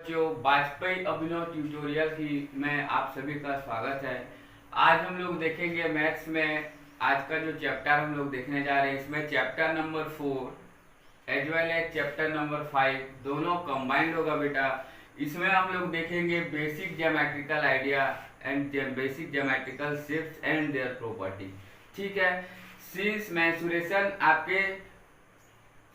बच्चों, वाजपेयी अभिनव ट्यूटोरियल की में आप सभी का स्वागत है। आज हम लोग देखेंगे मैथ्स में आज का जो चैप्टर हम लोग देखने जा रहे हैं, इसमें chapter number 4 as well as chapter number 5 दोनों कंबाइंड होगा बेटा। इसमें हम लोग देखेंगे basic geometrical idea and basic geometrical shapes and their property. ठीक है, सिंस मेंसुरेशन आपके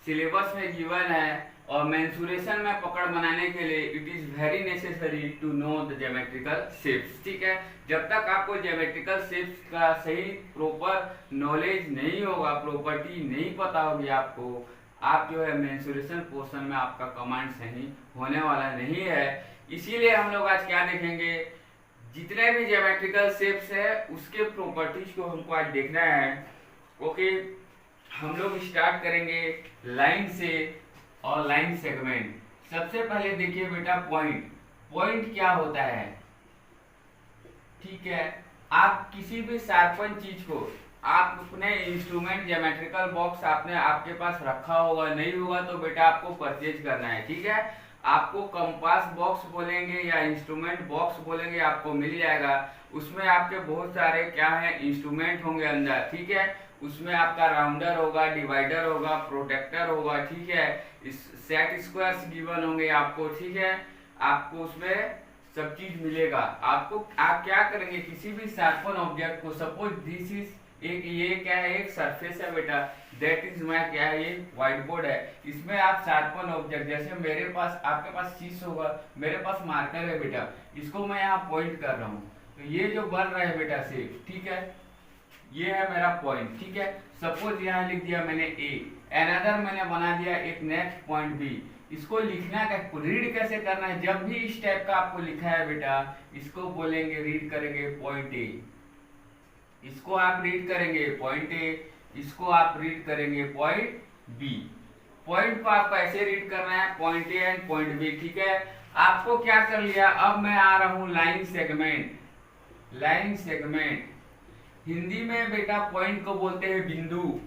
सिलेबस में गिवन है और मेंसुरेशन में पकड़ बनाने के लिए it is very necessary to know the geometrical shapes. ठीक है, जब तक आपको ज्योमेट्रिकल शेप्स का सही प्रॉपर नॉलेज नहीं होगा, प्रॉपर्टी नहीं पता होगी आपको, आप जो है मेंसुरेशन पोर्शन में आपका कमांड सही होने वाला नहीं है। इसीलिए हम लोग आज क्या देखेंगे, जितने भी ज्योमेट्रिकल शेप्स है उसके प्रॉपर्टीज को हमको आज देखना है। ओके, हम लोग स्टार्ट करेंगे लाइन से और लाइन सेगमेंट। सबसे पहले देखिए बेटा पॉइंट। पॉइंट क्या होता है? ठीक है, आप किसी भी शार्पन चीज को आप अपने इंस्ट्रूमेंट ज्योमेट्रिकल बॉक्स आपने आपके पास रखा होगा, नहीं होगा तो बेटा आपको परचेज करना है। ठीक है, आपको कंपास बॉक्स बोलेंगे या इंस्ट्रूमेंट बॉक्स बोलेंगे, आपको मिल जाएगा। उसमें आपके बहुत सारे क्या है इंस्ट्रूमेंट होंगे अंदर। ठीक है, उसमें आपका राउंडर होगा, डिवाइडर होगा, प्रोटेक्टर होगा। ठीक है, इस सेट स्क्वायर्स गिवन होंगे आपको। ठीक है, आपको उसमें सब चीज मिलेगा। आपको आप क्या करेंगे, किसी भी शार्पन ऑब्जेक्ट को, सपोज दिस इज एक, ये क्या है, एक सरफेस है बेटा, दैट इज माय क्या है, ये व्हाइट बोर्ड है। इसमें आप शार्पन ऑब्जेक्ट, जैसे मेरे पास, आपके पास शीश होगा, मेरे पास मार्कर है बेटा, इसको मैं यहाँ पॉइंट कर रहा हूँ, तो ये जो बन रहा है बेटा शेप, ठीक है, ये है मेरा पॉइंट। ठीक है, सपोज यहाँ लिख दिया मैंने ए, अनदर मैंने बना दिया एक नेक्स्ट पॉइंट बी। इसको लिखना क्या, रीड कैसे करना है, जब भी इस टाइप का आपको लिखा है बेटा, इसको बोलेंगे, रीड करेंगे पॉइंट ए, इसको आप रीड करेंगे पॉइंट ए, इसको आप रीड करेंगे पॉइंट बी। पॉइंट को आपको ऐसे रीड करना है, point A and point B. ठीक है, आपको क्या कर लिया, अब मैं आ रहा हूं line segment. Line segment Hindi में बेटा पॉइंट को बोलते हैं बिंदु,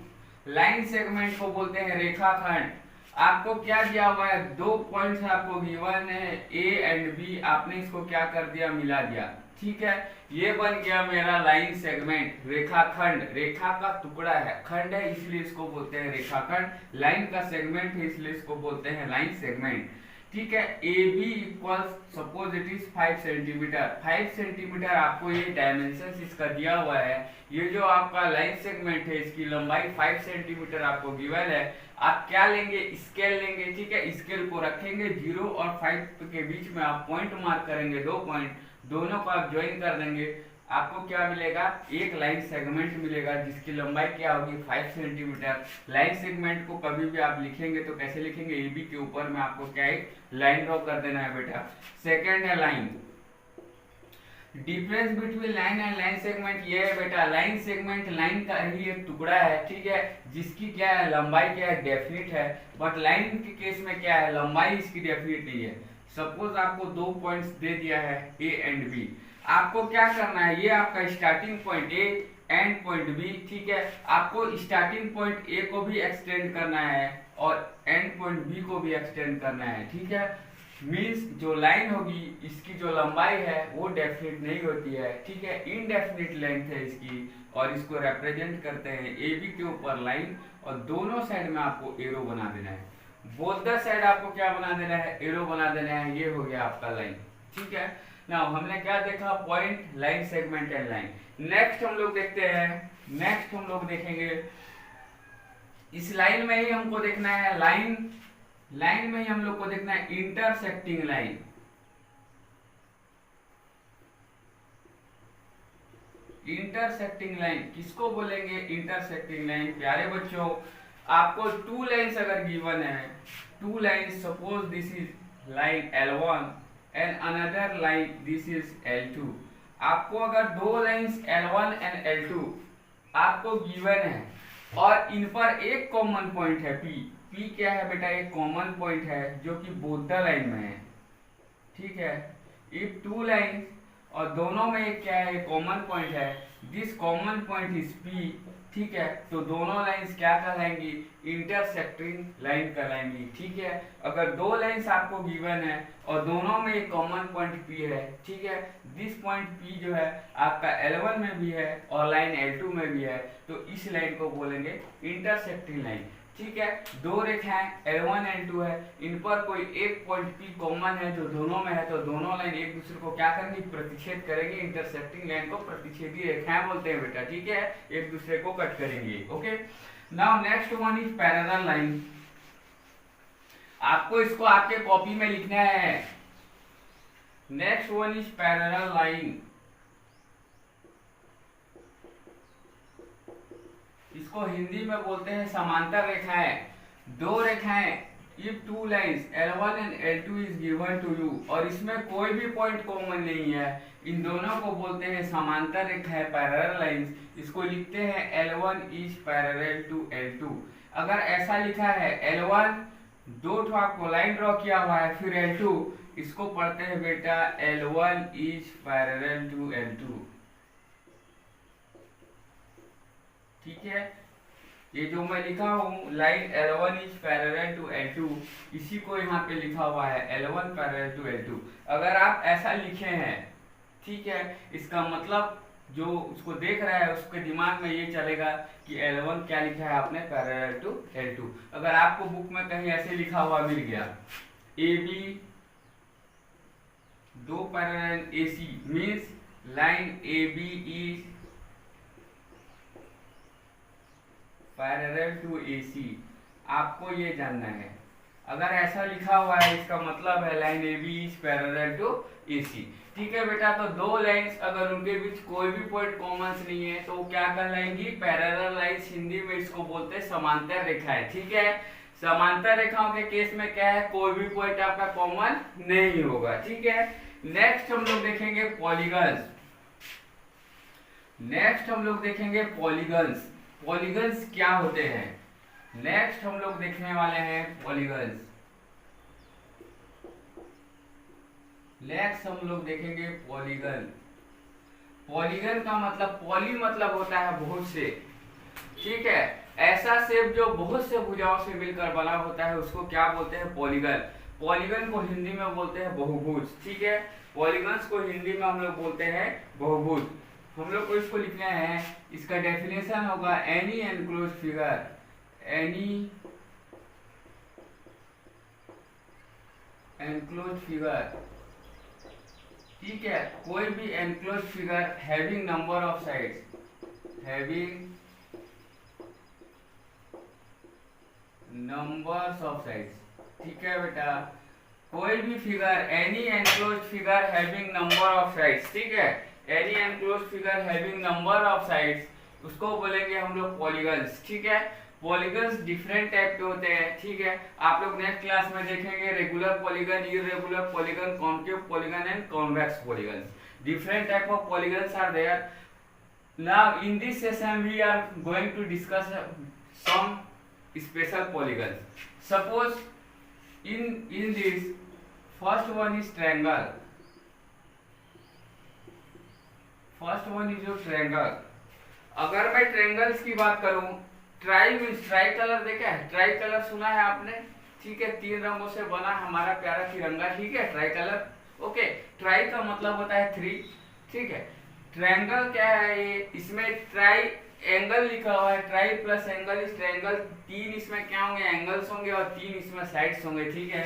लाइन सेगमेंट को बोलते हैं रेखाखंड। आपको क्या दिया हुआ है, दो पॉइंट्स आपको गिवन है ए एंड बी, आपने इसको क्या कर दिया, मिला दिया। ठीक है, ये बन गया मेरा लाइन सेगमेंट। रेखाखंड, रेखा का टुकड़ा है, खंड है इसलिए इसको बोलते हैं रेखाखंड, लाइन का सेगमेंट है इसलिए इसको बोलते हैं लाइन सेगमेंट। ठीक है, A B equals, suppose it is 5 centimetre. 5 centimetre आपको ये डायमेंशन इसका दिया हुआ है। ये जो आपका लाइन सेगमेंट है इसकी लंबाई 5 सेंटीमीटर आपको गिवन है। आप क्या लेंगे, स्केल लेंगे। ठीक है, स्केल को रखेंगे 0 और 5 के बीच में, आप पॉइंट मार्क करेंगे, दो पॉइंट, दोनों को आप ज्वाइन कर देंगे, आपको क्या मिलेगा, एक लाइन सेगमेंट मिलेगा जिसकी लंबाई क्या होगी, 5 सेंटीमीटर। लाइन सेगमेंट को कभी भी आप लिखेंगे तो कैसे लिखेंगे, ए बी के ऊपर में आपको क्या एक लाइन ड्रॉ कर देना है बेटा। सेकेंड है line. Difference between line and line segment ये है बेटा, लाइन सेगमेंट लाइन का ही एक टुकड़ा है, ठीक है, जिसकी क्या है, लंबाई क्या है, डेफिनिट है। बट लाइन के केस में क्या है, लंबाई इसकी डेफिनिट नहीं है। सपोज आपको दो पॉइंट्स दे दिया है ए एंड बी, आपको क्या करना है, ये आपका starting point A and point B. ठीक है, आपको स्टार्टिंग पॉइंट ए को भी एक्सटेंड करना है और एंड पॉइंट बी को भी एक्सटेंड करना है। ठीक है, मीन्स जो लाइन होगी इसकी जो लंबाई है वो डेफिनिट नहीं होती है। ठीक है, इनडेफिनिट लेंथ है इसकी, और इसको रिप्रेजेंट करते हैं ए बी के ऊपर लाइन, और दोनों साइड में आपको एरो बना देना है। बोथ द साइड आपको क्या बना देना है, एरो बना देना है। ये हो गया आपका लाइन। ठीक है, नाउ हमने क्या देखा, point, line segment and line. Next हम लोग देखते हैं, नेक्स्ट हम लोग देखेंगे, इस लाइन में ही हमको देखना है, लाइन, लाइन में ही हम लोग को देखना है इंटरसेक्टिंग लाइन। इंटरसेक्टिंग लाइन किसको बोलेंगे, इंटरसेक्टिंग लाइन। प्यारे बच्चों, आपको टू लाइन्स अगर गिवन है, two lines, suppose this is line L1 and another line this is L2। आपको अगर दो लाइन्स L1 एंड L2 आपको गिवन है और इन पर एक कॉमन पॉइंट है P। P क्या है बेटा, एक कॉमन पॉइंट है जो कि बोथ द लाइन में है। ठीक है, इफ टू लाइन्स और दोनों में एक क्या है, कॉमन पॉइंट है। This common point is P, ठीक है। तो दोनों लाइंस क्या कहलाएंगी, इंटरसेक्टिंग लाइन कहलाएंगी, ठीक है। अगर दो लाइंस आपको गिवन है और दोनों में एक कॉमन पॉइंट पी है, ठीक है, दिस पॉइंट पी जो है आपका L1 में भी है और लाइन L2 में भी है, तो इस लाइन को बोलेंगे इंटरसेक्टिंग लाइन, ठीक है। दो रेखाएं L1 L2 है, इन पर कोई एक पॉइंट P कॉमन है जो दोनों में है, तो दोनों लाइन एक दूसरे को क्या करेंगी, प्रतिच्छेद करेंगे। इंटरसेक्टिंग लाइन को प्रतिच्छेदी रेखाएं बोलते हैं बेटा, ठीक है, एक दूसरे को कट करेंगे। Okay, now next one is parallel line. आपको इसको आपके कॉपी में लिखना है। Next one is parallel line. इसको हिंदी में बोलते हैं समांतर रेखाएं। दो रेखाएं, if two lines L1 and L2 is given to you, और इसमें कोई भी पॉइंट कॉमन नहीं है, इन दोनों को बोलते हैं समांतर रेखाएं, पैरेलल लाइंस। इसको लिखते हैं L1 is parallel to L2। अगर ऐसा लिखा है L1, दो ठो आपको लाइन ड्रॉ किया हुआ है, फिर L2, इसको पढ़ते हैं बेटा L1 is parallel to L2, ठीक है। ये जो मैं लिखा हूँ line L1 is parallel to L2, इसी को यहाँ पे लिखा हुआ है L1 पैरेलल टू L2। अगर आप ऐसा लिखे हैं, ठीक है, इसका मतलब जो उसको देख रहा है उसके दिमाग में ये चलेगा कि L1 क्या लिखा है आपने, पैरेलल टू L2। अगर आपको बुक में कहीं ऐसे लिखा हुआ मिल गया AB दो parallel AC means line AB is parallel to AC, आपको ये जानना है। अगर ऐसा लिखा हुआ है इसका मतलब है line AB is parallel to AC, ठीक है बेटा। तो दो लाइंस अगर उनके बीच कोई भी पॉइंट कॉमन नहीं है तो क्या कहलाएंगी, पैरेलल लाइंस। हिंदी में इसको बोलते हैं समांतर रेखाएं, ठीक है। समांतर रेखाओं के केस में क्या है, कोई भी पॉइंट आपका कॉमन नहीं होगा, ठीक है। नेक्स्ट हम लोग देखेंगे पॉलीगन्स। नेक्स्ट हम लोग देखेंगे पॉलीगन्स। पॉलीगन्स क्या होते हैं, नेक्स्ट हम लोग देखने वाले हैं पॉलीगन्स। नेक्स्ट हम लोग देखेंगे पॉलीगन। पॉलीगन का मतलब, पॉली मतलब होता है बहुत से, ठीक है। ऐसा शेप जो बहुत से भुजाओं से मिलकर बना होता है उसको क्या बोलते हैं, पॉलीगन। पॉलीगन को हिंदी में बोलते हैं बहुभुज, ठीक है। पॉलीगन्स को हिंदी में हम लोग बोलते हैं बहुभुज। हम लोग को इसको लिखना है, इसका डेफिनेशन होगा any enclose figure, any enclose figure, ठीक है, कोई भी enclose figure having number of sides, having numbers of sides, ठीक है बेटा। कोई भी figure, any enclose figure having number of sides, ठीक है, any enclose figure having number of sides, उसको बोलेंगे हम लोग पॉलीगन्स, ठीक है। पॉलीगन्स डिफरेंट टाइप के होते हैं, ठीक है। आप लोग नेक्स्ट क्लास में देखेंगे regular polygon, irregular polygon, concave polygon and convex polygons. Different type of polygons are there. Now in this session we are going to discuss some special polygons. Suppose in this first one is triangle. First one is your triangle. अगर मैं triangles की बात करूं, try means try colour देखा है, try colour सुना है आपने, ठीक है। तीन रंगों से बना हमारा प्यारा तिरंगा, ठीक है, ट्राई कलर, ओके। ट्राई का मतलब होता है थ्री, ठीक है। ट्रायंगल क्या है ये, इसमें ट्राई एंगल लिखा हुआ है, ट्राई प्लस एंगल इस ट्रायंगल। तीन इसमें क्या होंगे, एंगल्स होंगे और तीन इसमें साइड्स होंगे, ठीक है।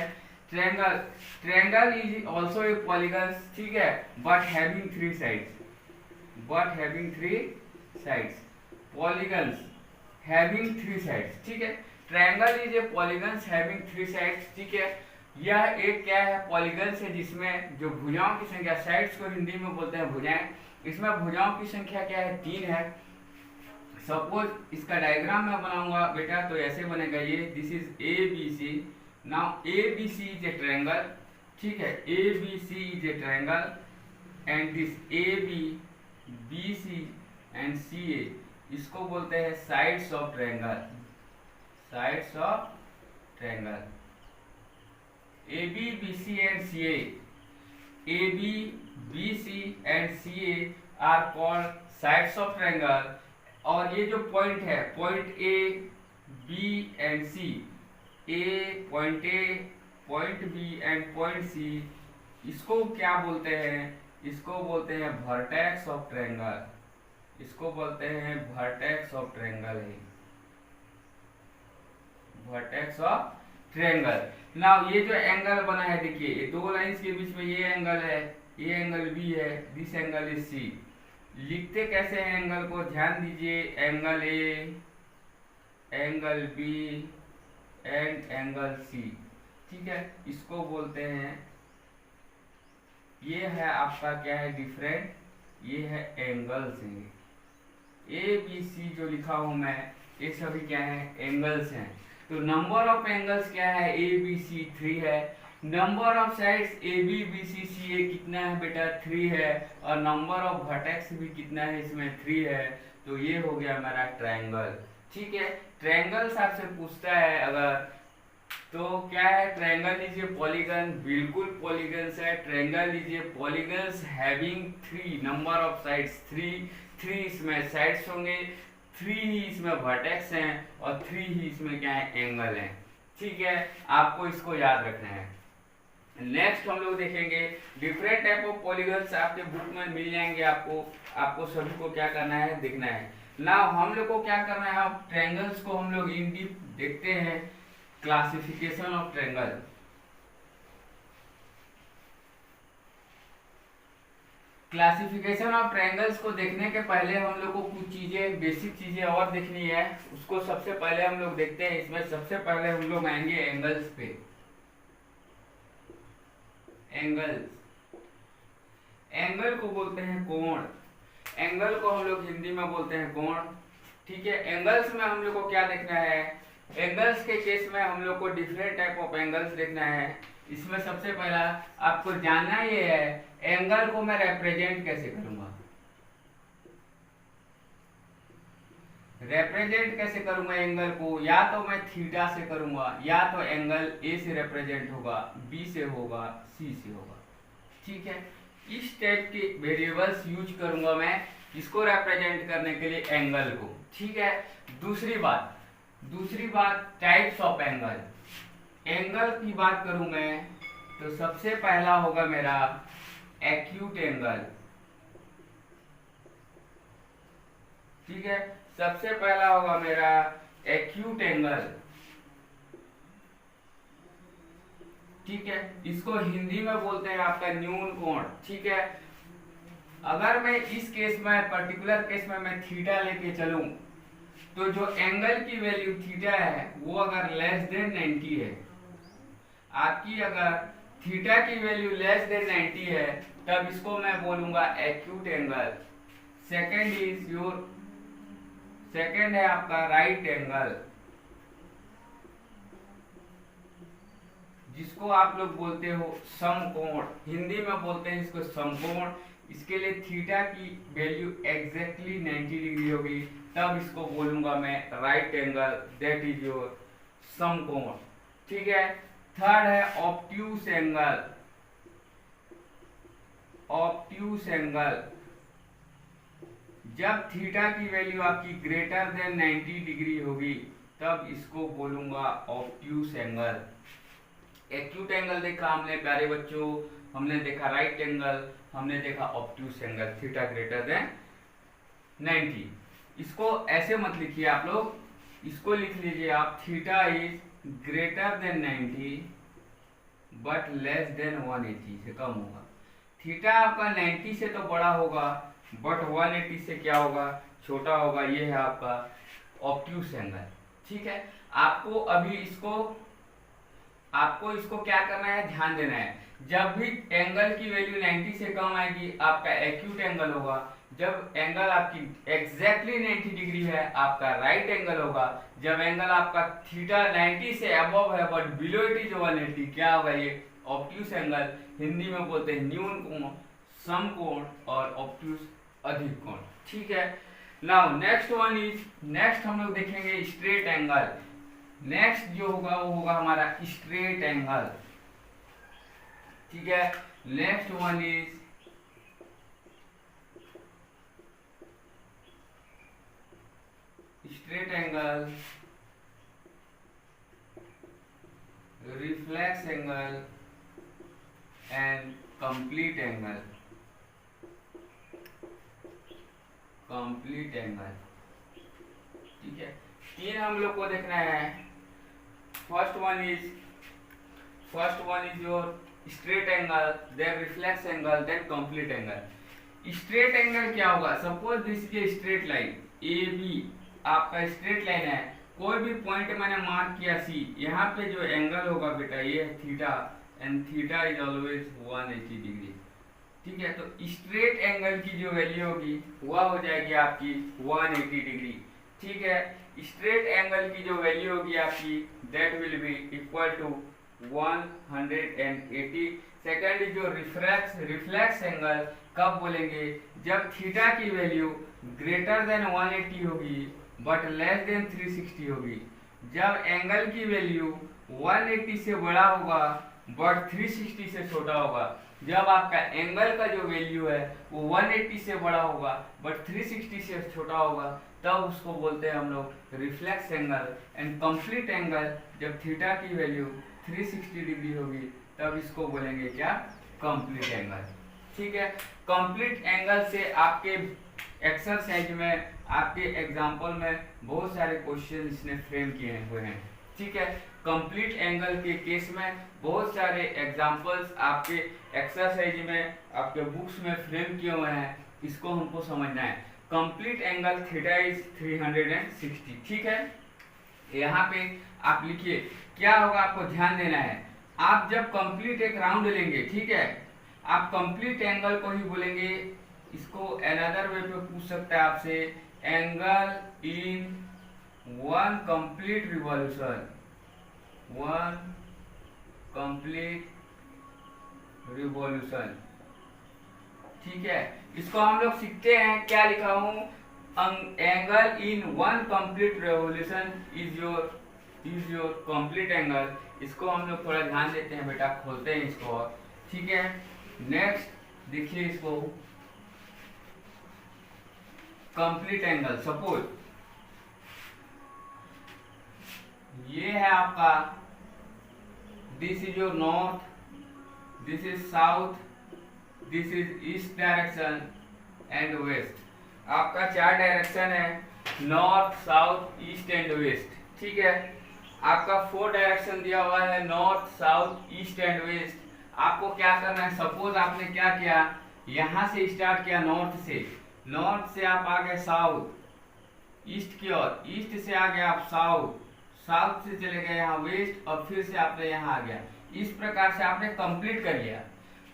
Triangle, triangle is also a polygon, ठीक है, but having three sides, but having three sides. Polygons having three sides, ठीक है। Triangle is a polygons having three sides, ठीक है। यह एक क्या है, पॉलीगन्स है जिसमें जो भुजाओं की संख्या, साइड्स को हिंदी में बोलते हैं भुजाएं, इसमें भुजाओं की संख्या क्या है, तीन है। सपोज इसका डायग्राम मैं बनाऊंगा बेटा तो ऐसे बनेगा ये, this is A B C. Now A B C is a triangle, ठीक है, A B C is a triangle and this A B, B C and C A, इसको बोलते हैं sides of triangle, sides of triangle. A B B C and C A, AB, BC and CA are called sides of triangle। और ये जो point है, point A, B and C, point A, point B and point C, इसको क्या बोलते हैं? इसको बोलते हैं वर्टेक्स ऑफ ट्रायंगल। इसको बोलते हैं वर्टेक्स ऑफ ट्रायंगल है, वर्टेक्स ऑफ ट्रायंगल। नाउ ये जो एंगल बना है, देखिए ये दो लाइंस के बीच में ये एंगल है, ये एंगल B है, दिस एंगल इज C। लिखते कैसे हैं एंगल को? ध्यान दीजिए, angle A, angle B and angle C, ठीक है। इसको बोलते हैं, ये है आपका क्या है? डिफरेंट, ये है एंगल्स हैं। ABC जो लिखा हूं मैं, ये सभी क्या है? एंगल्स हैं। तो नंबर ऑफ एंगल्स क्या है? ABC 3 है। Number of sides AB BC CA कितना है बेटा? 3 है। और नंबर ऑफ वर्टेक्स भी कितना है इसमें? 3 है। तो ये हो गया हमारा ट्रायंगल, ठीक है। ट्रायंगल्स आपसे पूछता है अगर, तो क्या है? ट्रायंगल इज ए पॉलीगन, बिल्कुल पॉलीगन्स है। Triangle is a polygons having 3 number of sides, 3 इसमें साइड्स होंगे, 3 ही इसमें वर्टेक्स हैं और 3 ही इसमें क्या है? एंगल हैं, ठीक है। आपको इसको याद रखना है। नेक्स्ट हम लोग देखेंगे डिफरेंट टाइप ऑफ पॉलीगन्स, आपके बुक में मिल जाएंगे। आपको सभी को क्या करना है? देखना है। नाउ हम लोग को क्या करना है? अब ट्रायंगल्स को हम लोग इन डीप देखते हैं। Classification of triangle, classification of triangles को देखने के पहले हम लोग को कुछ चीजें, बेसिक चीजें और देखनी है। उसको सबसे पहले हम लोग देखते हैं। इसमें सबसे पहले हम लोग आएंगे एंगल्स पे। एंगल्स, एंगल को बोलते हैं कोण। एंगल को हम लोग हिंदी में बोलते हैं कोण, ठीक है। एंगल्स में हम लोग को क्या देखना है? एंगल्स के केस में हम लोग को डिफरेंट टाइप ऑफ एंगल्स देखना है। इसमें सबसे पहला आपको जानना ये है, एंगल को मैं रिप्रेजेंट कैसे करूंगा? रिप्रेजेंट कैसे करूंगा एंगल को? या तो मैं थीटा से करूंगा, या तो एंगल ए से रिप्रेजेंट होगा, बी से होगा, सी से होगा, ठीक है। इस टाइप के वेरिएबल्स यूज करूंगा मैं इसको रिप्रेजेंट करने के लिए एंगल को, ठीक है। दूसरी बात टाइप्स ऑफ एंगल। एंगल की बात करूं मैं तो सबसे पहला होगा मेरा एक्यूट एंगल, ठीक है। सबसे पहला होगा मेरा एक्यूट एंगल, ठीक है। इसको हिंदी में बोलते हैं आपका न्यून कोण, ठीक है। अगर मैं इस केस में, पर्टिकुलर केस में मैं थीटा लेके चलूं, तो जो एंगल की वैल्यू थीटा है वो अगर लेस देन 90 है, आपकी अगर थीटा की वैल्यू लेस देन 90 है, तब इसको मैं बोलूंगा एक्यूट एंगल। सेकंड है आपका राइट एंगल, जिसको आप लोग बोलते हो समकोण, हिंदी में बोलते हैं इसको समकोण। इसके लिए थीटा की वैल्यू एग्जैक्टली 90 डिग्री होगी, तब इसको बोलूंगा मैं right angle, that is your समकोण, ठीक है। थर्ड है ऑब्ट्यूस एंगल। ऑब्ट्यूस एंगल, जब थीटा की वैल्यू आपकी ग्रेटर देन 90 डिग्री होगी, तब इसको बोलूंगा ऑब्ट्यूस एंगल। एक्यूट एंगल देखा हमने प्यारे बच्चों, हमने देखा राइट एंगल, हमने देखा obtuse angle, theta greater than 90। इसको ऐसे मत लिखिए आप लोग, इसको लिख लीजिए आप, theta is greater than 90 but less than 180, से कम होगा। थीटा आपका 90 से तो बड़ा होगा, बट 180 से क्या होगा? छोटा होगा। ये है आपका ऑब्ट्यूस एंगल, ठीक है। आपको इसको क्या करना है? ध्यान देना है। जब भी एंगल की वैल्यू 90 से कम आएगी, आपका एक्यूट एंगल होगा। जब एंगल आपकी एग्जैक्टली 90 डिग्री है, आपका राइट एंगल होगा। जब एंगल आपका थीटा 90 से अबव है बट बिलो इट इज 180, क्या होगा? ये ऑब्ट्यूस एंगल। हिंदी में बोलते हैं न्यून कोण, समकोण और ऑब्ट्यूस अधिक कोण, ठीक है। नाउ नेक्स्ट हम लोग देखेंगे स्ट्रेट एंगल। नेक्स्ट जो होगा वो होगा हमारा स्ट्रेट एंगल, ठीक है। Next one is straight angle, reflex angle and complete angle. complete angle, ठीक है। तीन हम लोग को देखना है। First one is your straight angle, then reflex angle, then complete angle. Straight angle क्या होगा? Suppose this is a straight line A B, आपका स्ट्रेट लाइन है, कोई भी पॉइंट मैंने मार्क किया सी, यहाँ पे जो एंगल होगा बेटा ये है theta, and theta is always 180 degree, ठीक है। तो स्ट्रेट एंगल की जो वैल्यू होगी वह हो जाएगी आपकी 180 डिग्री, ठीक है। स्ट्रेट एंगल की जो वैल्यू होगी आपकी that will be equal to 180। Second जो रिफ्लेक्स एंगल कब बोलेंगे? जब थीटा की वैल्यू ग्रेटर देन 180 होगी बट लेस देन 360 होगी। जब एंगल की वैल्यू 180 से बड़ा होगा बट 360 से छोटा होगा। जब आपका एंगल का जो वैल्यू है वो 180 से बड़ा होगा बट 360 से छोटा होगा, तब उसको बोलते हैं हम लोग reflex angle. And complete angle जब थीटा की वैल्यू 360 डिग्री होगी तब इसको बोलेंगे क्या? कंप्लीट एंगल, ठीक है। कंप्लीट एंगल से आपके एक्सरसाइज में, आपके एग्जाम्पल में बहुत सारे क्वेश्चन इसने फ्रेम किए हुए हैं, ठीक है। कंप्लीट एंगल के केस में बहुत सारे एग्जाम्पल्स आपके एक्सरसाइज में, आपके बुक्स में फ्रेम किए हुए हैं, इसको हमको समझना है। कंप्लीट एंगल थीटा इज 360, ठीक है। यहाँ पे आप लिखिए क्या होगा, आपको ध्यान देना है। आप जब कंप्लीट एक राउंड लेंगे, ठीक है, आप कंप्लीट एंगल को ही बोलेंगे। इसको अनदर वे पे पूछ सकता है आपसे, angle in one complete revolution, one complete revolution, ठीक है। इसको हम लोग सीखते हैं, क्या लिखा हूं? Angle in one complete revolution is your complete angle. इसको हम लोग थोड़ा ध्यान देते हैं बेटा, खोलते हैं इसको, ठीक है। नेक्स्ट देखिए इसको, कंप्लीट एंगल। सपोज ये है आपका, this is your north, this is south, this is east direction and west. आपका चार डायरेक्शन है, north, south, east and west, ठीक है। आपका 4 डायरेक्शन दिया हुआ है, north, south, east and west. आपको क्या करना है? सपोज आपने क्या किया, यहां से स्टार्ट किया नॉर्थ से आप आ गए साउथ, ईस्ट की ओर, ईस्ट से आ गए आप साउथ से चले गए यहाँ वेस्ट, और फिर से आपने यहाँ आ गया। इस प्रकार से आपने कंप्लीट कर लिया।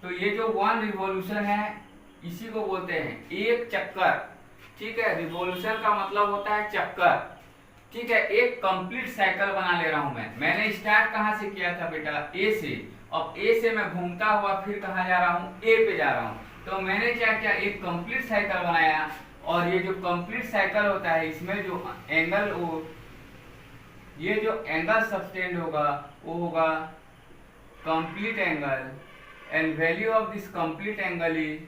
तो ये जो वन रिवॉल्यूशन है इसी को बोलते हैं एक चक्कर, ठीक है। रिवॉल्यूशन का मतलब होता है चक्कर, ठीक है। एक कंप्लीट साइकिल बना ले रहा हूं मैंने स्टार्ट कहां से किया था बेटा? ए से। अब ए से मैं घूमता हुआ फिर कहां जा रहा हूं? ए पे जा रहा हूं। तो मैंने क्या किया? एक कंप्लीट साइकिल बनाया, और ये जो कंप्लीट साइकिल होता है इसमें जो एंगल, ये जो एंगल सब्टेंड होगा वो होगा complete angle, and value of this complete angle is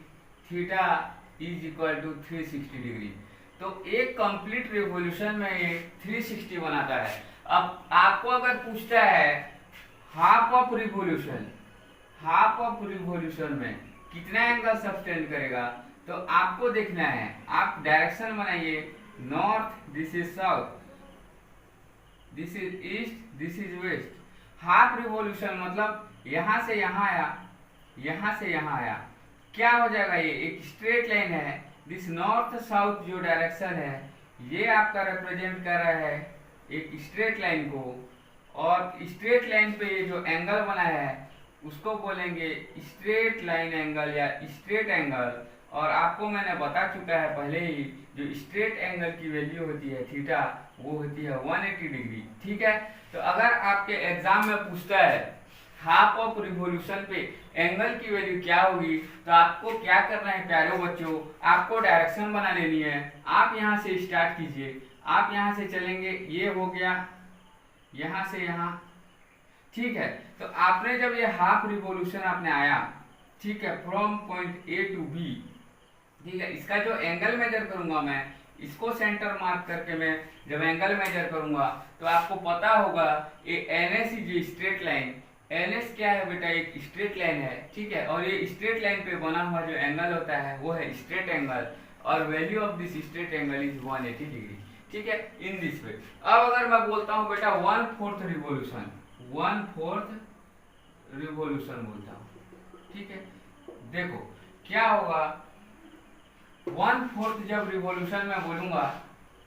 theta is equal to 360 degree. तो एक कंप्लीट रिवॉल्यूशन में ये 360 बनाता है। अब आपको अगर पूछता है हाफ ऑफ रिवॉल्यूशन में कितना एंगल सब्टेंड करेगा, तो आपको देखना है, आप डायरेक्शन बनाइए, north, this is south, this is east, this is west. Half revolution मतलब यहां से यहां आया, यहां से यहां आया, क्या हो जाएगा? ये एक स्ट्रेट लाइन है। दिस नॉर्थ साउथ जो डायरेक्शन है ये आपका रिप्रेजेंट कर रहा है एक स्ट्रेट लाइन को, और स्ट्रेट लाइन पे ये जो एंगल बना है उसको बोलेंगे स्ट्रेट लाइन एंगल या स्ट्रेट एंगल। और आपको मैंने बता चुका है पहले ही, जो स्ट्रेट एंगल की वैल्यू होती है थीटा, वो होती है 180 डिग्री, ठीक है। तो अगर आपके एग्जाम में पूछता है हाफ ऑफ रिवॉल्यूशन पे एंगल की वैल्यू क्या होगी, तो आपको क्या करना है प्यारे बच्चों? आपको डायरेक्शन बना लेनी है। आप यहां से स्टार्ट कीजिए, आप यहां से चलेंगे, ये हो गया यहां से यहां, ठीक है। तो आपने जब ये हाफ रिवॉल्यूशन आपने आया, ठीक है, from point A to B. ठीक है, इसका जो एंगल मेजर करूंगा मैं, इसको सेंटर मार्क करके मैं जब एंगल मेजर करूंगा तो आपको पता होगा ये एनएस जो स्ट्रेट लाइन, एनएस क्या है बेटा, एक स्ट्रेट लाइन है। ठीक है, और ये स्ट्रेट लाइन पे बना हुआ जो एंगल होता है वो है स्ट्रेट एंगल, और value of this straight angle is 180 degree. ठीक है, इन दिस वे। अब अगर मैं बोलता हूँ बेटा 1/4 रिवॉल्यूशन, 1/4 रिवॉल्यूशन बोलता हूँ। ठीक है, देखो क्या होगा, 1/4 जब रिवॉल्यूशन में बोलूंगा,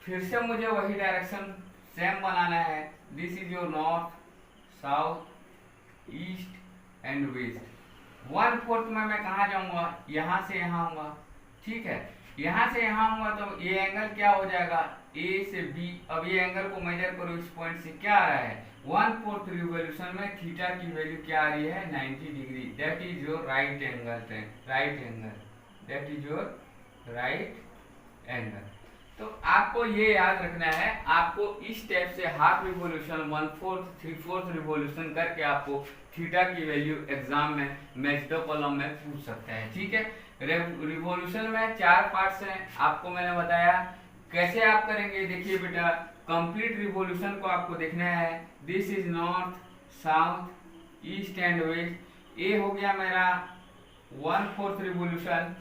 फिर से मुझे वही डायरेक्शन सेम बनाना है। This is your north, south, east and west. 1/4 में मैं कहा जाऊंगा, यहां से यहां आऊंगा। ठीक है, यहां से यहां आऊंगा तो ये एंगल क्या हो जाएगा, ए से बी। अब ये एंगल को मेजर करो, इस पॉइंट से क्या आ रहा है, 1/4 रिवॉल्यूशन में थीटा की वैल्यू क्या आ रही है, 90 degree. That is your right angle, right angle, that is your right angle. तो आपको ये याद रखना है, आपको इस टाइप से हाफ रिवॉल्यूशन, 1/4, 3/4 रिवॉल्यूशन करके आपको थीटा की वैल्यू एग्जाम में मैच द कॉलम में पूछ सकता है। ठीक है, रिवॉल्यूशन में 4 पार्ट्स हैं, आपको मैंने बताया कैसे आप करेंगे। देखिए बेटा, कंप्लीट रिवॉल्यूशन को आपको देखना है। This is north, south, east and west. ये हो गया मेरा 1/4 रिवॉल्यूशन।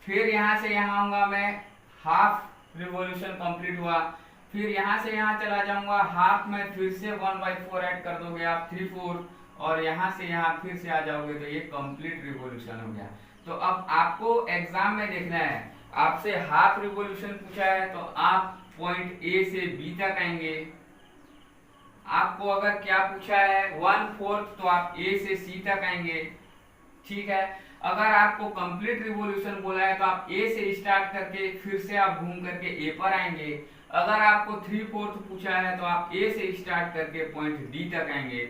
फिर यहाँ से यहाँ आऊंगा मैं, हाफ रिवॉल्यूशन कंप्लीट हुआ। फिर यहाँ से यहाँ चला जाऊंगा, हाफ में फिर से 1/4 ऐड कर दोगे आप, 3/4, और यहाँ से यहाँ फिर से आ जाओगे तो ये कंप्लीट रिवॉल्यूशन हो गया। तो अब आपको एग्जाम में देखना है, आपसे हाफ रिवॉल्यूशन पूछा है तो आप पॉइंट ए से बी तक आएंगे। आपको अगर क्या पूछा है 1/4 तो आप ए से सी तक आएंगे। ठीक है, अगर आपको कंप्लीट रिवॉल्यूशन बोला है तो आप ए से स्टार्ट करके फिर से आप घूम करके ए पर आएंगे। अगर आपको 3/4 पूछा है तो आप ए से स्टार्ट करके पॉइंट डी तक आएंगे।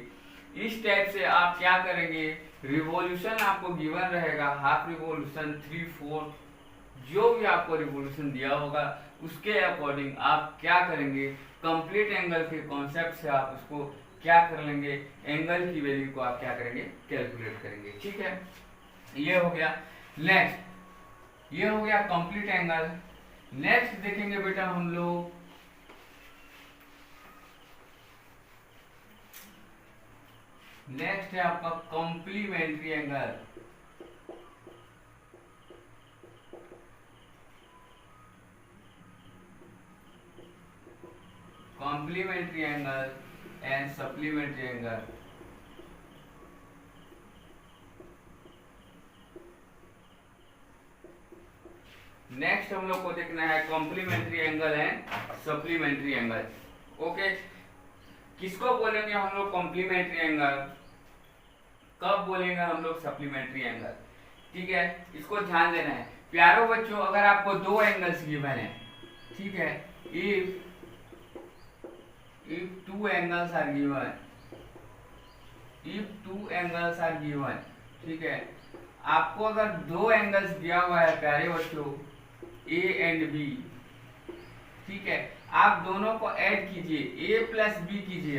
इस टाइप से आप क्या करेंगे, रिवॉल्यूशन आपको गिवन रहेगा, हाफ रिवॉल्यूशन, 3/4, जो भी आपको रिवॉल्यूशन दिया होगा उसके अकॉर्डिंग आप क्या करेंगे, कंप्लीट एंगल के कॉन्सेप्ट से आप उसको क्या कर लेंगे, एंगल की वैल्यू को आप क्या करेंगे, कैलकुलेट करेंगे। ठीक है, ये हो गया। नेक्स्ट, ये हो गया कंप्लीट एंगल। नेक्स्ट देखेंगे बेटा हम लोग नेक्स्ट है आपका complementary angle. Complementary angle and supplementary angle. Next हम लोग को देखना है complementary angle and supplementary angle. Okay, किसको बोलेंगे हम लोग कॉम्प्लीमेंट्री एंगल, कब बोलेंगे हम लोग सप्लीमेंट्री एंगल। ठीक है, इसको ध्यान देना है प्यारो बच्चों। अगर आपको दो एंगल्स गिवन है, ठीक है, if two angles are given, if two angles are given, ठीक है, आपको अगर दो एंगल्स दिया हुआ है प्यारे बच्चों, ए एंड बी, ठीक है, आप दोनों को ऐड कीजिए, ए प्लस बी कीजिए।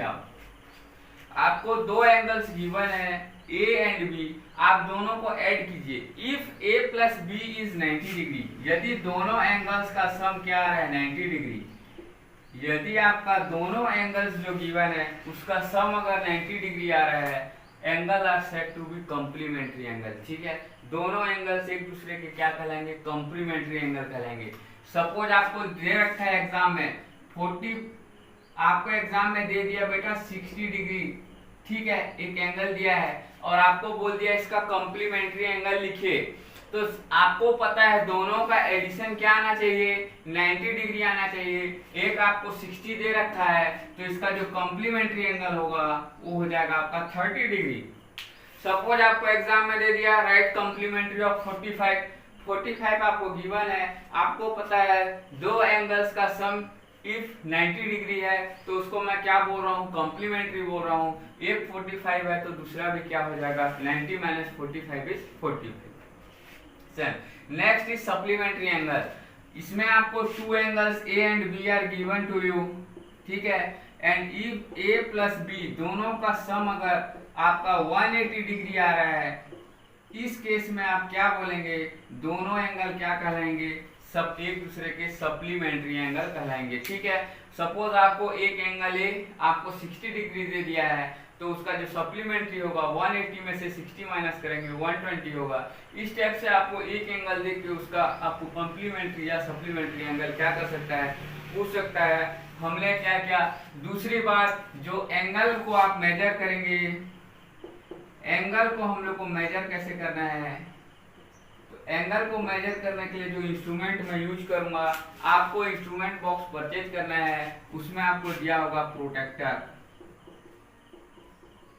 आपको दो एंगल्स गिवन है ए एंड बी, आप दोनों को ऐड कीजिए। If A plus B is 90 degree, यदि दोनों एंगल्स का सम क्या आ रहा है 90 डिग्री, यदि आपका दोनों एंगल्स जो गिवन है उसका सम अगर 90 डिग्री आ रहा है, angle are said to be complementary angle. ठीक है, दोनों एंगल्स एक दूसरे के क्या कहलाएंगे, कॉम्प्लीमेंट्री एंगल कहलाएंगे। सपोज आपको दे रखा है एग्जाम में 40, आपको एग्जाम में दे दिया बेटा 60 डिग्री, ठीक है, एक एंगल दिया है और आपको बोल दिया इसका कॉम्प्लीमेंट्री एंगल लिखिए, तो आपको पता है दोनों का एडिशन क्या आना चाहिए, 90 डिग्री आना चाहिए। एक आपको 60 दे रखा है तो इसका जो कॉम्प्लीमेंट्री एंगल होगा वो हो जाएगा आपका 30 डिग्री। सपोज आपको एग्जाम में दे दिया राइट कॉम्प्लीमेंट्री ऑफ 45 आपको गिवन है, आपको पता है दो एंगल्स का सम इफ 90 डिग्री है तो उसको मैं क्या बोल रहा हूँ, कॉम्प्लीमेंट्री बोल रहा हूँ। एक 45 है तो दूसरा भी क्या हो जाएगा, 90 - 45 is 45। Next is supplementary angle. इसमें आपको two angles A and B are given to you, ठीक है, and if A plus B दोनों का सम अगर आपका 180 डिग्री आ रहा है, इस केस में आप क्या बोलेंगे, दोनों एंगल क्या कहलाएंगे, सब एक दूसरे के सप्लीमेंट्री एंगल कहलाएंगे। ठीक है, सपोज आपको एक एंगल ए आपको 60 डिग्री दे दिया है, तो उसका जो सप्लीमेंट्री होगा 180 में से 60 माइनस करेंगे 120 होगा। इस टाइप से आपको एक एंगल दे के उसका आपको कॉम्प्लीमेंट्री या सप्लीमेंट्री एंगल क्या कर सकता है, पूछ सकता है। हमने क्या किया, दूसरी बात जो एंगल को आप मेजर करेंगे, एंगल को हम लोग को मेजर कैसे करना है, तो एंगल को मेजर करने के लिए जो इंस्ट्रूमेंट मैं यूज करूंगा, आपको इंस्ट्रूमेंट बॉक्स परचेज करना है, उसमें आपको दिया होगा प्रोटेक्टर।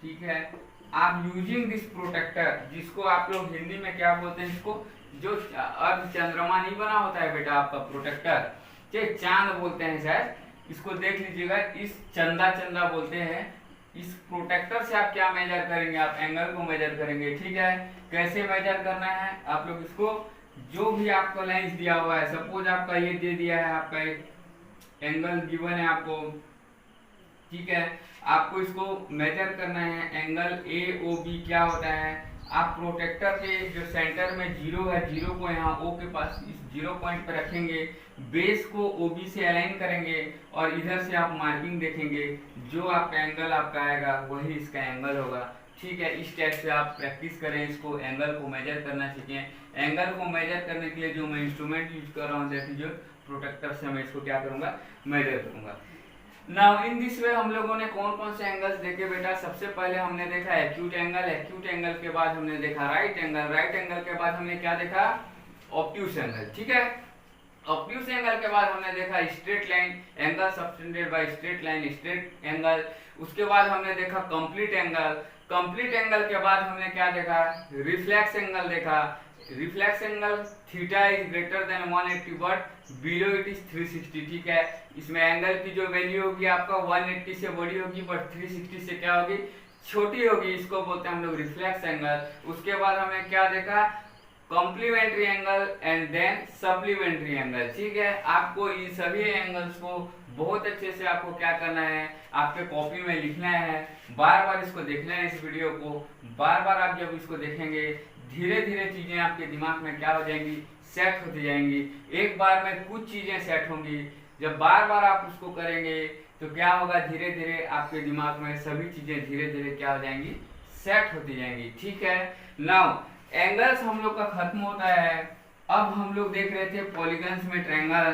ठीक है, आप यूजिंग दिस प्रोटेक्टर, जिसको आप लोग हिंदी में क्या बोलते हैं, इसको जो अर्ध चंद्रमा नहीं बना होता है बेटा आपका प्रोटेक्टर, चांद बोलते हैं शायद, इसको देख लीजिएगा, इस चंदा चंदा बोलते हैं। इस प्रोटेक्टर से आप क्या मेजर करेंगे, आप एंगल को मेजर करेंगे। ठीक है, कैसे मेजर करना है, आप लोग इसको जो भी आपको लेंस दिया हुआ है, सपोज आपका ये दे दिया है, आपका एक एंगल गिवन है आपको। ठीक है, आपको इसको मेजर करना है, एंगल ए ओ बी क्या होता है, आप प्रोटेक्टर के जो सेंटर में जीरो है, जीरो को यहाँ ओ के पास इस जीरो पॉइंट पे रखेंगे, बेस को ओबी से अलाइन करेंगे और इधर से आप मार्किंग देखेंगे, जो आपका एंगल आपका आएगा वही इसका एंगल होगा। ठीक है, इस टाइप से आप प्रैक्टिस करें, इसको एंगल को मेजर करना सीखें। एंगल को मेजर करने के लिए जो मैं इंस्ट्रूमेंट यूज कर रहा हूँ, जैसे जो प्रोटेक्टर से मैं इसको क्या करूँगा, मेजर करूँगा। नाउ इन दिस वे हम लोगों ने कौन कौन से एंगल्स देखे बेटा, सबसे पहले हमने देखा एक्यूट एंगल, एक्यूट एंगल के बाद हमने देखा राइट एंगल, राइट एंगल के बाद हमने क्या देखा, ऑब्ट्यूस एंगल। ठीक है, ऑब्ट्यूस एंगल के बाद हमने देखा straight line, angle subtended by straight line, straight angle. उसके बाद हमने देखा कंप्लीट एंगल, कंप्लीट एंगल के बाद हमने क्या देखा, रिफ्लेक्स एंगल देखा। Reflex angle theta is greater than 180 but below it is 360। ठीक है, इसमें एंगल की जो वैल्यू होगी आपका 180 से बड़ी होगी बट 360 से क्या होगी, छोटी होगी, इसको बोलते हैं हम लोग रिफ्लेक्स एंगल। उसके बाद हमने क्या देखा, complementary angle and then supplementary angle. ठीक है, आपको इन सभी एंगल्स को बहुत अच्छे से आपको क्या करना है, आपके कॉपी में लिखना है, बार बार इसको देखना है, इस वीडियो को बार बार आप जब इसको देखेंगे धीरे धीरे चीजें आपके दिमाग में क्या हो जाएंगी, सेट होती जाएंगी। एक बार में कुछ चीजें सेट होंगी, जब बार बार आप उसको करेंगे तो क्या होगा, धीरे धीरे आपके दिमाग में सभी चीजें धीरे धीरे क्या हो जाएंगी, सेट होती जाएंगी। ठीक है, नाउ एंगल्स हम लोग का खत्म होता है। अब हम लोग देख रहे थे पॉलीगन्स में ट्रायंगल,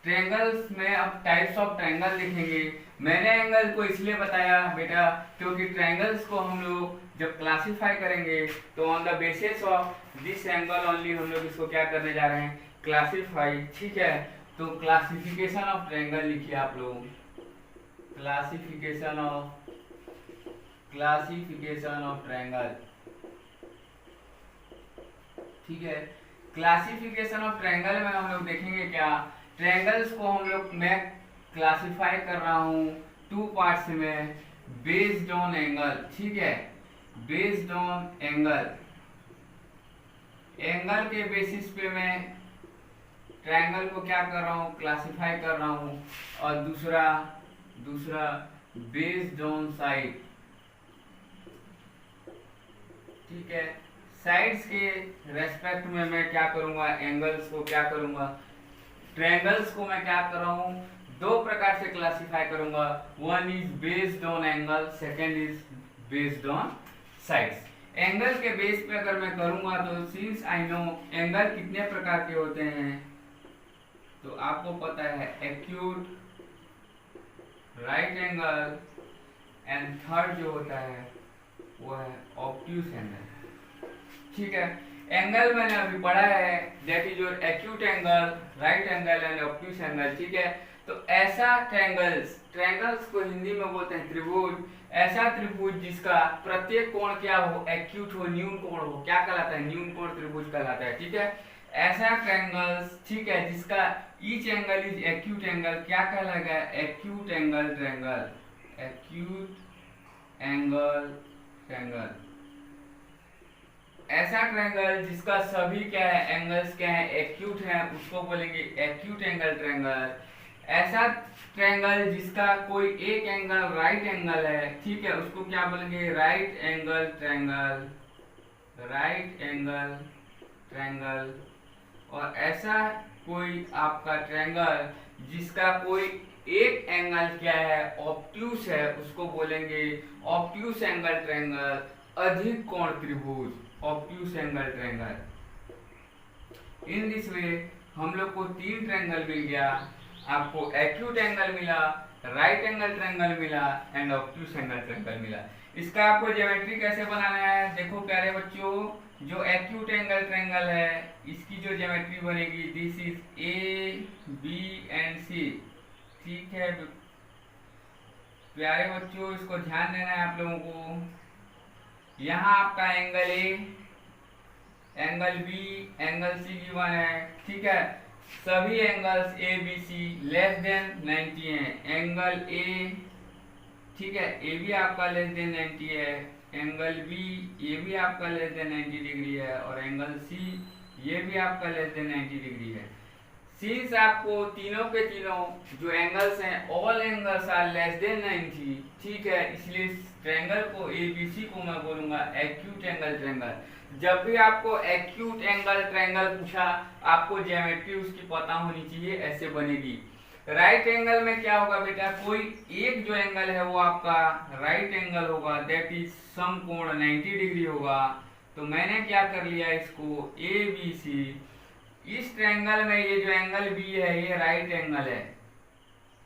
ट्रायंगल्स में अब टाइप्स ऑफ ट्रायंगल लिखेंगे। मैंने एंगल को इसलिए बताया बेटा क्योंकि ट्रायंगल्स को हम लोग जब क्लासिफाई करेंगे तो on the basis of this angle only हम लोग इसको क्या करने जा रहे हैं, क्लासिफाई। ठीक है, तो क्लासिफिकेशन ऑफ ट्रायंगल लिखिए आप लोग, क्लासिफिकेशन ऑफ ट्रायंगल। ठीक है, क्लासिफिकेशन ऑफ ट्रायंगल में हम लोग देखेंगे क्या, ट्रायंगल्स को हम लोग मैं क्लासिफाई कर रहा हूँ 2 पार्ट्स में, बेस्ड ऑन एंगल। ठीक है, बेस्ड ऑन एंगल, एंगल के बेसिस पे मैं ट्रायंगल को क्या कर रहा हूँ, क्लासिफाई कर रहा हूँ। और दूसरा बेस्ड ऑन साइड। ठीक है, साइड्स के रेस्पेक्ट में मैं क्या करूंगा, एंगल्स को क्या करूंगा, ट्रायंगल्स को मैं क्या कर रहा हूँ, 2 प्रकार से क्लासिफाई करूंगा। One is based on angle, second is based on sides. Angle के बेस पे अगर मैं करूंगा तो सिंस आई नो एंगल कितने प्रकार के होते हैं, तो आपको पता है acute, right angle and third जो होता है वो है ऑब्ट्यूस एंगल। ठीक है, एंगल मैंने अभी पढ़ा है, that is your acute angle, right angle and obtuse angle. ठीक है, तो ऐसा ट्रायंगल्स को हिंदी में बोलते हैं त्रिभुज। ऐसा त्रिभुज जिसका प्रत्येक कोण क्या हो, एक्यूट हो, न्यून कोण हो, क्या कहलाता है, न्यून कोण त्रिभुज कहलाता है। ठीक है, ऐसा ट्रायंगल्स, ठीक है, जिसका each angle is acute angle, क्या कहलाएगा, acute angle triangle, acute angle triangle. ऐसा ट्रायंगल जिसका सभी क्या है, एंगल्स क्या है, एक्यूट है, उसको बोलेंगे एक्यूट एंगल ट्रायंगल। ऐसा ट्रायंगल जिसका कोई एक एंगल राइट एंगल है, ठीक है, उसको क्या बोलेंगे, right angle triangle. Right angle triangle, और ऐसा कोई आपका ट्रायंगल जिसका कोई एक एंगल क्या है ऑब्ट्यूस है, उसको बोलेंगे ऑब्ट्यूस एंगल ट्रायंगल, अधिक कोण त्रिभुज, obtuse angle triangle. In this way हम लोग को तीन ट्रायंगल मिल गया, आपको एक्यूट एंगल मिला, राइट एंगल ट्रायंगल मिला एंड ऑब्ट्यूस एंगल ट्रायंगल मिला। इसका आपको ज्योमेट्री कैसे बनाना है, देखो प्यारे बच्चों, जो एक्यूट एंगल ट्रायंगल है इसकी जो ज्योमेट्री बनेगी, this is A B and C. ठीक है प्यारे बच्चों, इसको ध्यान देना है आप लोगों को। यहाँ आपका angle A, angle B, angle C given है। ठीक है, सभी angles A B C less than 90 है। एंगल ए, ठीक है, ए भी आपका लेस देन 90 है, एंगल बी ये भी आपका लेस देन 90 डिग्री है, और एंगल सी ये भी आपका लेस देन 90 डिग्री है। सिंस आपको तीनों के तीनों जो एंगल्स हैं all angles are less than 90, ठीक है, इसलिए ट्रायंगल को एबीसी को मैं बोलूंगा एक्यूट एंगल ट्रायंगल। जब भी आपको एक्यूट एंगल ट्रायंगल पूछा, आपको ज्योमेट्री उसकी पता होनी चाहिए, ऐसे बनेगी। राइट एंगल में क्या होगा बेटा, कोई एक जो एंगल है वो आपका राइट एंगल होगा, दैट इज सम कोण 90 डिग्री होगा। तो मैंने क्या कर लिया, इसको ए बी सी, इस ट्रायंगल में ये जो एंगल बी है ये राइट एंगल है।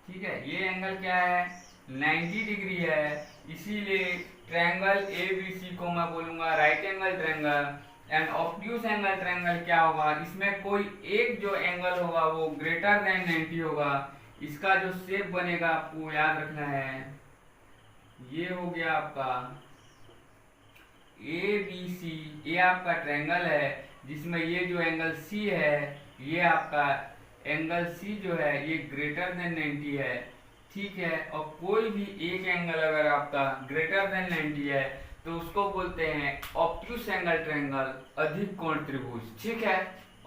ठीक है, ये एंगल क्या है 90 डिग्री है, इसीलिए ट्रायंगल ए बी सी को मैं बोलूंगा right angle triangle. And obtuse angle triangle क्या होगा, इसमें कोई एक जो एंगल होगा वो ग्रेटर देन 90 होगा। इसका जो शेप बनेगा आपको याद रखना है, ये हो गया आपका ए बी सी, ये आपका ट्रायंगल है जिसमें ये जो एंगल सी है, ये आपका एंगल सी जो है ये ग्रेटर देन 90 है। ठीक है, और कोई भी एक एंगल अगर आपका ग्रेटर देन 90 है तो उसको बोलते हैं ऑब्ट्यूस एंगल ट्रायंगल, अधिक कोण त्रिभुज। ठीक है,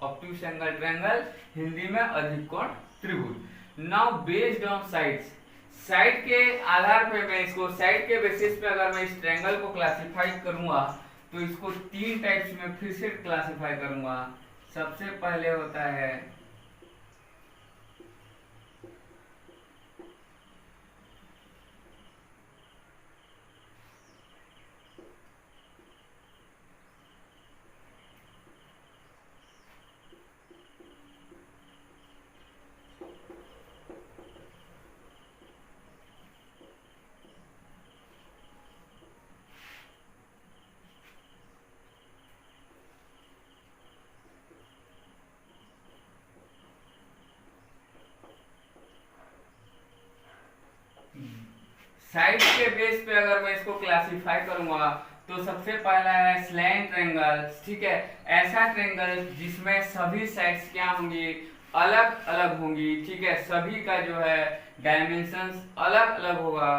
ऑब्ट्यूस एंगल ट्रायंगल हिंदी में अधिक कोण त्रिभुज। Now based on sides, side के आधार पे मैं इसको, साइड के बेसिस पे अगर मैं इस ट्रायंगल को क्लासिफाई करूंगा तो इसको तीन टाइप्स में फिर से क्लासिफाई करूंगा। सबसे पहले होता है साइड के बेस पे अगर मैं इसको क्लासिफाई करूंगा तो सबसे पहला है स्लैंट ट्रायंगल। ठीक है, ऐसा ट्रायंगल जिसमें सभी साइड्स क्या होंगी, अलग अलग होंगी। ठीक है, सभी का जो है डायमेंशंस अलग अलग होगा।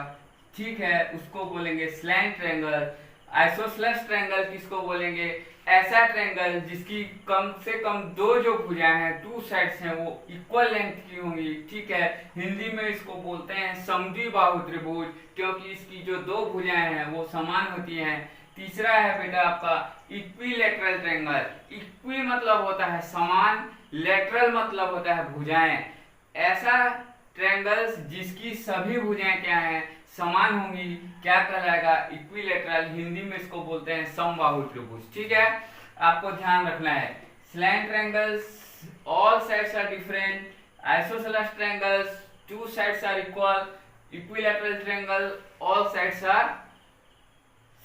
ठीक है, उसको बोलेंगे स्लैंट ट्रायंगल। आइसोसेलेस ट्रायंगल किसको बोलेंगे, ऐसा ट्रायंगल जिसकी कम से कम दो जो भुजाएं हैं, टू साइड्स हैं, वो इक्वल लेंथ की होंगी। ठीक है, हिंदी में इसको बोलते हैं समद्विबाहु त्रिभुज, क्योंकि इसकी जो दो भुजाएं हैं वो समान होती हैं। तीसरा है बेटा आपका इक्विलैटरल ट्रायंगल। इक्वी मतलब होता है समान, लेटरल मतलब होता है भुजाएं। ऐसा ट्रायंगल्स जिसकी सभी भुजाएं क्या हैं, समान होंगी, क्या कहलाएगा, इक्विलैटरल। हिंदी में इसको बोलते हैं समबाहु त्रिभुज। ठीक है, आपको ध्यान रखना है। Slant triangles all sides are different, isosceles triangles two sides are equal, equilateral triangle all sides are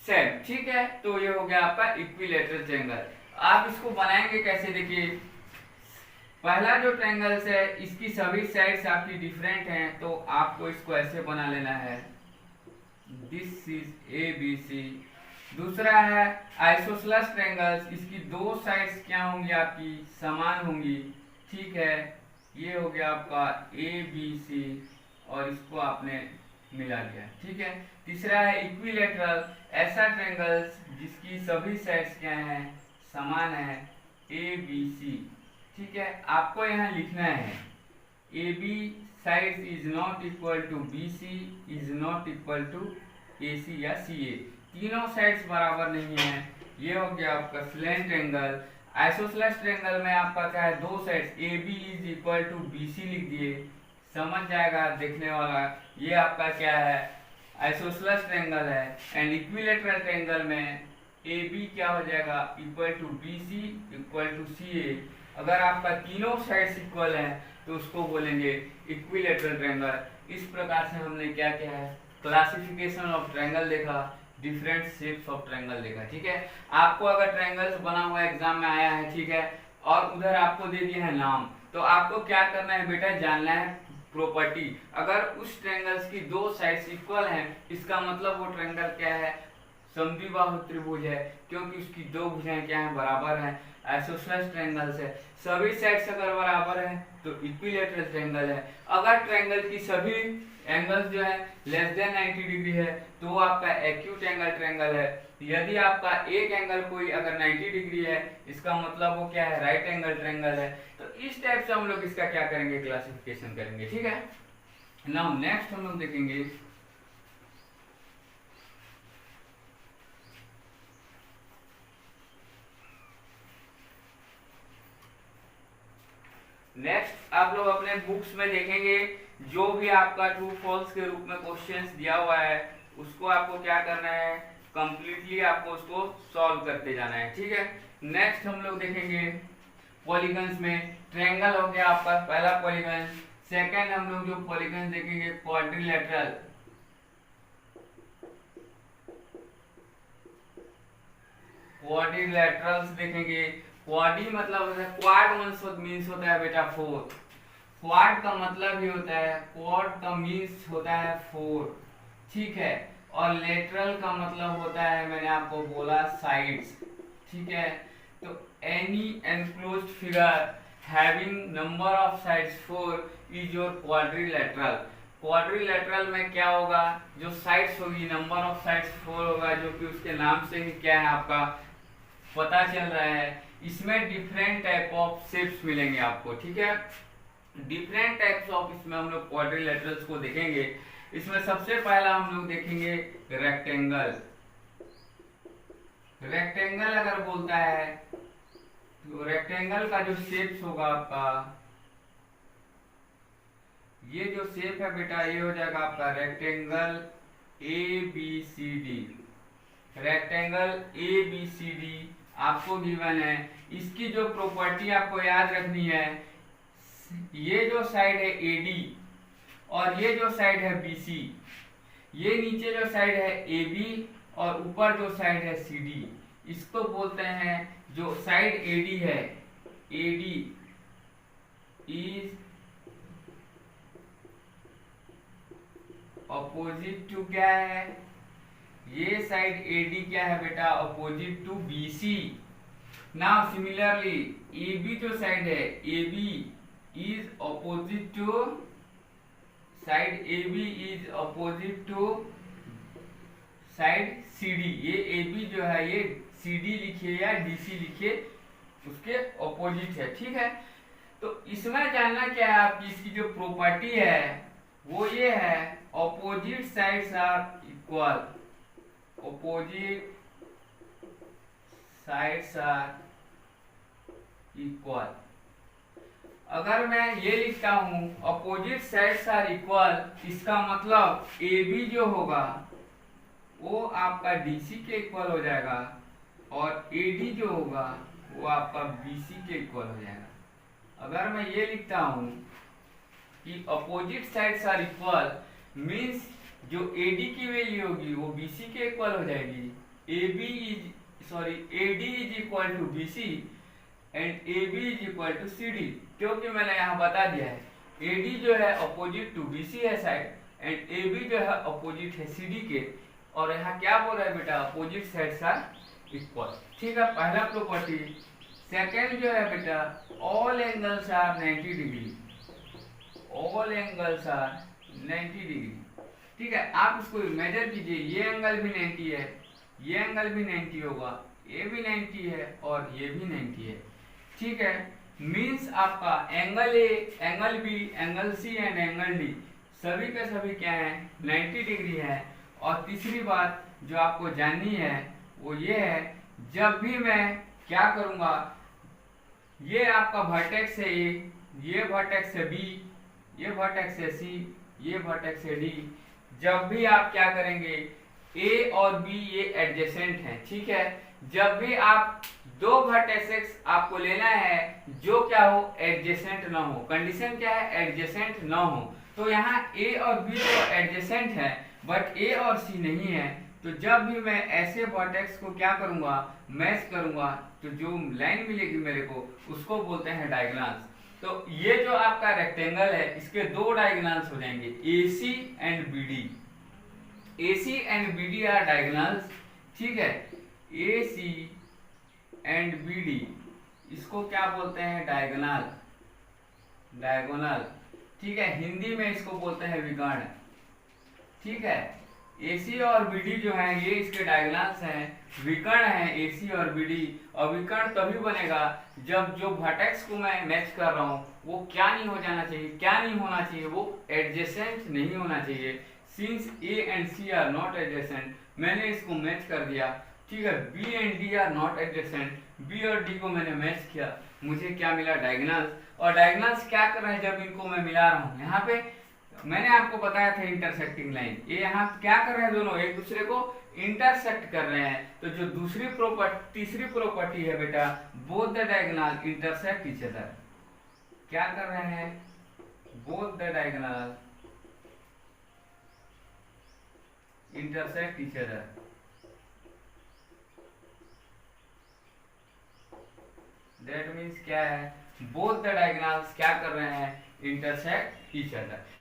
same. ठीक है, तो ये हो गया आपका इक्विलैटरल ट्रायंगल। आप इसको बनाएंगे कैसे, देखिए पहला जो ट्रायंगल्स है इसकी सभी साइड्स आपकी डिफरेंट हैं, तो आपको इसको ऐसे बना लेना है, this is A B C. दूसरा है आइसोसेलेस ट्रायंगल्स, इसकी दो साइड्स क्या होंगी, आपकी समान होंगी। ठीक है, ये हो गया आपका ए बी सी, और इसको आपने मिला दिया। ठीक है, तीसरा है इक्विलैटरल, ऐसा ट्रायंगल्स जिसकी सभी साइड्स क्या हैं, समान है, ए बी सी। ठीक है, आपको यहाँ लिखना है A B sides is not equal to B C is not equal to A C या सी ए। तीनों साइड्स बराबर नहीं है, ये हो गया आपका स्लेंट एंगल। आइसोसेलेस ट्रायंगल में आपका क्या है, दो sides A B is equal to B C लिख दिए, समझ जाएगा देखने वाला। ये आपका क्या है, आइसोसेलेस ट्रायंगल है। एंड इक्विलैटरल ट्रायंगल में ए बी क्या हो जाएगा, equal to B C equal to C A. अगर आपका तीनों साइड्स इक्वल है तो उसको बोलेंगे इक्विलैटरल ट्रायंगल। इस प्रकार से हमने क्या किया है, क्लासिफिकेशन ऑफ ट्रायंगल देखा, डिफरेंट शेप्स ऑफ ट्रायंगल देखा। ठीक है, आपको अगर ट्रायंगल्स बना हुआ एग्जाम में आया है, ठीक है, और उधर आपको दे दिया है नाम, तो आपको क्या करना है बेटा, जानना है प्रॉपर्टी। अगर उस ट्रायंगल्स की दो साइड्स इक्वल हैं, इसका मतलब वो ट्रायंगल क्या है, समद्विबाहु त्रिभुज है, क्योंकि उसकी दो भुजाएं क्या है, बराबर हैं। आइसोसेलेस ट्रायंगल्स है, सभी साइड्स अगर बराबर है तो इक्विलैटरल ट्रायंगल है। अगर ट्रायंगल की सभी एंगल्स जो है लेस देन 90 डिग्री है तो वो आपका एक्यूट एंगल ट्रायंगल है। यदि आपका एक एंगल कोई अगर 90 डिग्री है, इसका मतलब वो क्या है, राइट एंगल ट्रायंगल है। तो इस टाइप से हम लोग इसका क्या करेंगे, क्लासिफिकेशन करेंगे। ठीक है, नाउ नेक्स्ट हम लोग देखेंगे नेक्स्ट आप लोग अपने बुक्स में देखेंगे, जो भी आपका ट्रू फॉल्स के रूप में क्वेश्चंस दिया हुआ है उसको आपको क्या करना है, कंप्लीटली आपको उसको सॉल्व करते जाना है। ठीक है, नेक्स्ट हम लोग देखेंगे पॉलीगन्स में, ट्रायंगल हो गया आपका पहला पॉलीगन। सेकंड हम लोग जो पॉलीगन देखेंगे क्वाड्रिलेटरल। क्वाड्रिलेटरल्स देखेंगे। क्वाडी मतलब क्वाड मीन्स होता है बेटा फोर। क्वाड का मतलब ही होता है, क्वाड का मीन्स होता है फोर। ठीक है, और लेटरल का मतलब होता है, मैंने आपको बोला साइड्स। ठीक है, तो any enclosed figure having number of sides 4 is your quadrilateral. Quadrilateral में क्या होगा, जो साइड्स होगी, नंबर ऑफ साइड्स 4 होगा, जो कि उसके नाम से ही क्या है आपका पता चल रहा है। इसमें डिफरेंट टाइप ऑफ शेप्स मिलेंगे आपको। ठीक है, डिफरेंट टाइप्स ऑफ इसमें हम लोग क्वाड्रिलेटरल्स को देखेंगे। इसमें सबसे पहला हम लोग देखेंगे रेक्टेंगल। रेक्टेंगल अगर बोलता है तो रेक्टेंगल का जो शेप्स होगा आपका, ये जो शेप है बेटा, ये हो जाएगा आपका rectangle A B C D. Rectangle A B C D आपको गिवन है। इसकी जो प्रॉपर्टी आपको याद रखनी है, ये जो साइड है AD और ये जो साइड है BC, ये नीचे जो साइड है AB और ऊपर जो साइड है CD, इसको बोलते हैं, जो साइड AD है, AD इज अपोजिट टू क्या है, ये साइड AD क्या है बेटा, opposite to BC। Now similarly AB जो साइड है, AB is opposite to side AB is opposite to side CD। ये AB जो है ये CD लिखिए या DC लिखिए, उसके ऑपोजिट है। ठीक है, तो इसमें जानना क्या है आपकी, इसकी जो प्रॉपर्टी है वो ये है, opposite sides are equal. Opposite sides are equal. अगर मैं ये लिखता हूं अपोजिट साइड्स आर इक्वल, इसका मतलब AB जो होगा वो आपका DC के इक्वल हो जाएगा और AD जो होगा वो आपका BC के इक्वल हो जाएगा। अगर मैं ये लिखता हूं कि opposite sides are equal, means जो AD की वैल्यू होगी वो BC के इक्वल हो जाएगी। AD is equal to BC and AB is equal to CD, क्योंकि मैंने यहाँ बता दिया है AD जो है अपोजिट टू BC है साइड एंड AB जो है अपोजिट है CD के, और यहाँ क्या बोल रहा है बेटा, अपोजिट साइड्स आर इक्वल। ठीक है, पहला प्रॉपर्टी। सेकंड जो है बेटा, all angles are 90 degree. All angles are 90 degree. ठीक है, आप इसको मेजर कीजिए, ये एंगल भी 90 है, ये एंगल भी 90 होगा, ये भी 90 है और ये भी 90 है। ठीक है, मीन्स आपका angle A, angle B, angle C and angle D सभी के सभी क्या है, 90 डिग्री है। और तीसरी बात जो आपको जाननी है वो ये है जब भी मैं क्या करूंगा, ये आपका वर्टेक्स है ए, ये वर्टेक्स है बी, ये वर्टेक्स है सी, ये वर्टेक्स है डी। जब भी आप क्या करेंगे, ए और बी ये एडजेसेंट हैं, ठीक है। जब भी आप दो वर्टेक्सेस आपको लेना है जो क्या हो, एडजेसेंट ना हो। कंडीशन क्या है, एडजेसेंट ना हो। तो यहाँ ए और बी तो एडजेसेंट है बट ए और सी नहीं है। तो जब भी मैं ऐसे वर्टेक्स को क्या करूंगा, मैच करूंगा, तो जो लाइन मिलेगी मेरे को उसको बोलते हैं डायगोनल्स। तो ये जो आपका रेक्टेंगल है इसके दो डायगोनल्स हो जाएंगे, AC and BD। AC and BD are diagonals, ठीक है। AC एंड BD इसको क्या बोलते हैं, डायगोनल, डायगोनल, ठीक है। हिंदी में इसको बोलते हैं विकर्ण, ठीक है। AC और BD जो है ये इसके डायगोनल्स हैं, विकर्ण है AC और BD। और विकर्ण तभी बनेगा जब जो वर्टेक्स को मैं मैच कर रहा हूँ वो क्या नहीं हो जाना चाहिए, क्या नहीं होना चाहिए, वो एडजेसेंट नहीं होना चाहिए। Since A and C are not adjacent, मैंने इसको मैच कर दिया, ठीक है। B and D are not adjacent, B और D को मैंने मैच किया, मुझे क्या मिला, डायगोनल्स। और डायगोनल्स क्या कर रहे हैं, जब इनको मैं मिला रहा हूँ, यहाँ पे मैंने आपको बताया था इंटरसेक्टिंग लाइन, ये यहाँ क्या कर रहे हैं, दोनों एक दूसरे को इंटरसेक्ट कर रहे हैं। तो जो तीसरी प्रॉपर्टी है बेटा, both the diagonal intersect each other. क्या कर रहे हैं, both the diagonal intersect each other. That means क्या है, बोथ द डायगोनल्स क्या कर रहे हैं, इंटरसेक्ट ईच अदर।